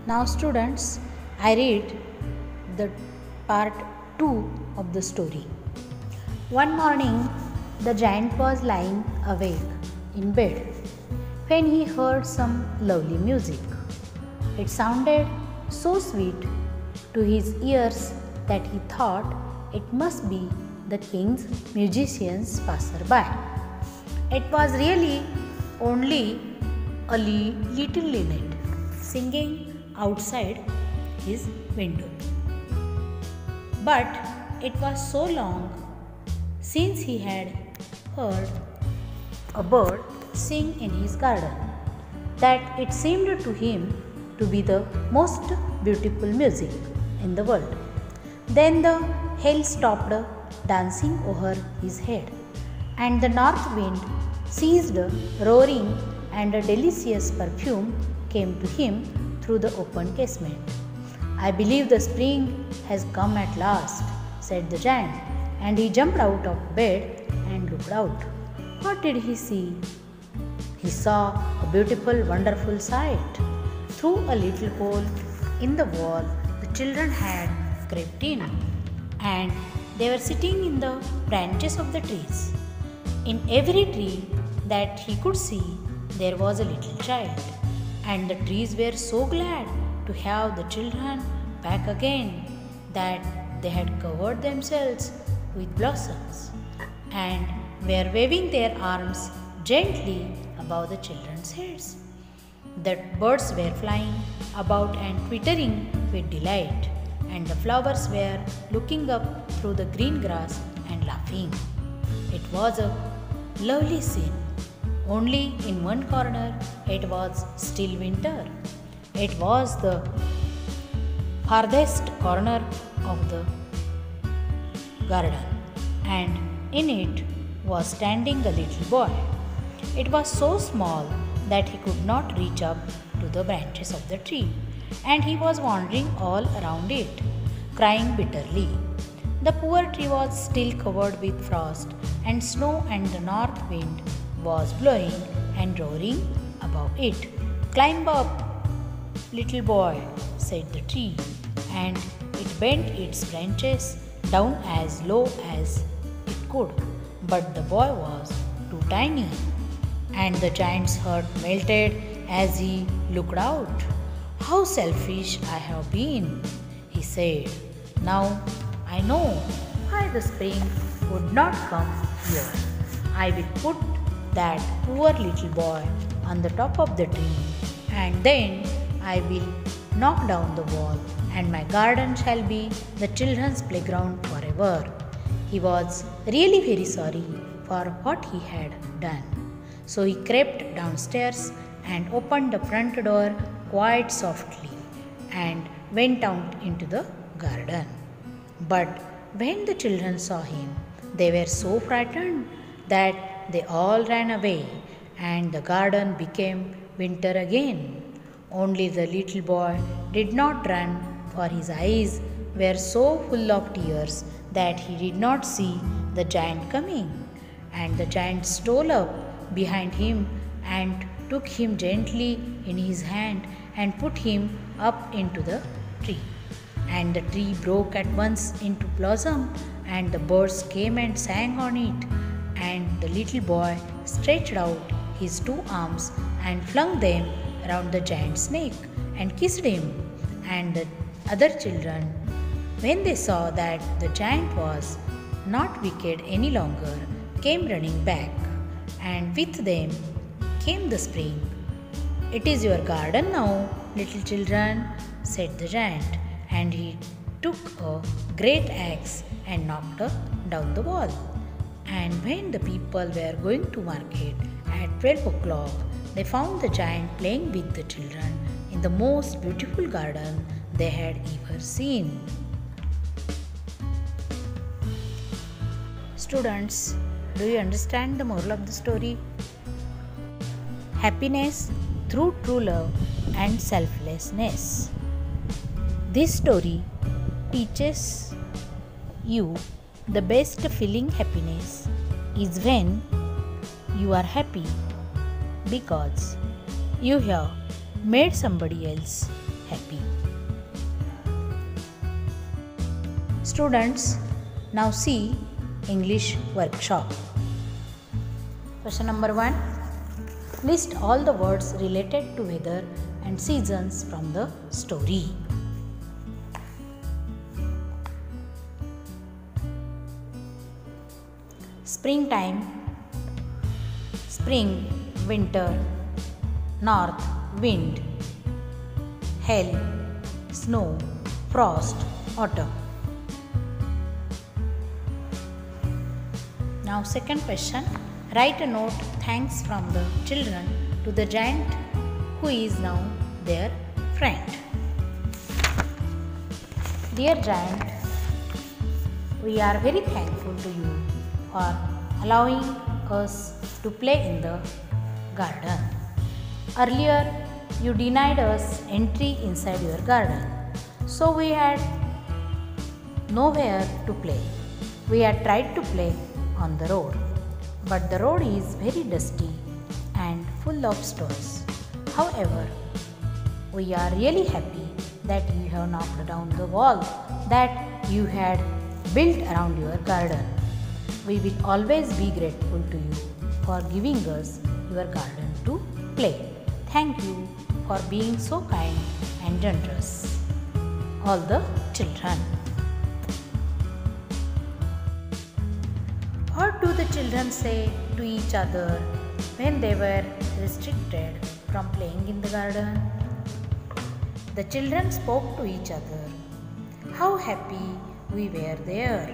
Now, students, I read the part 2 of the story. One morning, the giant was lying awake in bed when he heard some lovely music. It sounded so sweet to his ears that he thought it must be the king's musicians passerby. It was really only a little linnet singing outside his window. But it was so long since he had heard a bird sing in his garden that it seemed to him to be the most beautiful music in the world. Then the hail stopped dancing over his head, and the north wind ceased roaring, and a delicious perfume came to him through the open casement. I believe the spring has come at last, said the giant, and he jumped out of bed and looked out. What did he see? He saw a beautiful, wonderful sight. Through a little hole in the wall, the children had crept in, and they were sitting in the branches of the trees. In every tree that he could see, there was a little child, and the trees were so glad to have the children back again that they had covered themselves with blossoms and were waving their arms gently above the children's heads. The birds were flying about and twittering with delight, and the flowers were looking up through the green grass and laughing. It was a lovely scene. Only in one corner it was still winter. It was the farthest corner of the garden, and in it was standing a little boy. It was so small that he could not reach up to the branches of the tree, and he was wandering all around it, crying bitterly. The poor tree was still covered with frost and snow, and the north wind was blowing and roaring above it. Climb up, little boy, said the tree, and it bent its branches down as low as it could. But the boy was too tiny, and the giant's heart melted as he looked out. How selfish I have been, he said. Now I know why the spring would not come here. I will put that poor little boy on the top of the tree, and then I will knock down the wall, and my garden shall be the children's playground forever. He was really very sorry for what he had done. So he crept downstairs and opened the front door quite softly and went out into the garden. But when the children saw him, they were so frightened that they all ran away, and the garden became winter again. Only the little boy did not run, for his eyes were so full of tears that he did not see the giant coming. And the giant stole up behind him and took him gently in his hand and put him up into the tree. And the tree broke at once into blossom, and the birds came and sang on it. And the little boy stretched out his two arms and flung them around the giant's neck and kissed him. And the other children, when they saw that the giant was not wicked any longer, came running back, and with them came the spring. It is your garden now, little children, said the giant, and he took a great axe and knocked down the wall. And when the people were going to market at 12 o'clock, they found the giant playing with the children in the most beautiful garden they had ever seen. Students, do you understand the moral of the story? Happiness through true love and selflessness. This story teaches you the best feeling happiness is when you are happy because you have made somebody else happy. Students, now see English workshop. Question number 1. List all the words related to weather and seasons from the story. Springtime, spring, winter, north, wind, hail, snow, frost, autumn. Now second question, write a note thanks from the children to the giant who is now their friend. Dear giant, we are very thankful to you for allowing us to play in the garden. Earlier, you denied us entry inside your garden, so we had nowhere to play. We had tried to play on the road, but the road is very dusty and full of stones. However, we are really happy that you have knocked down the wall that you had built around your garden. We will always be grateful to you for giving us your garden to play. Thank you for being so kind and generous. All the children. What do the children say to each other when they were restricted from playing in the garden? The children spoke to each other. How happy we were there.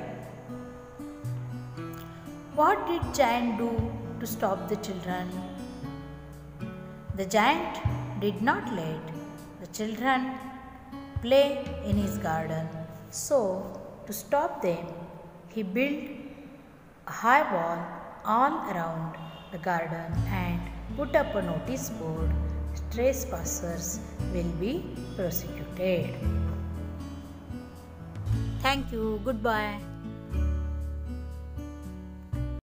What did giant do to stop the children? The giant did not let the children play in his garden. So, to stop them, he built a high wall all around the garden and put up a notice board, trespassers will be prosecuted. Thank you. Goodbye.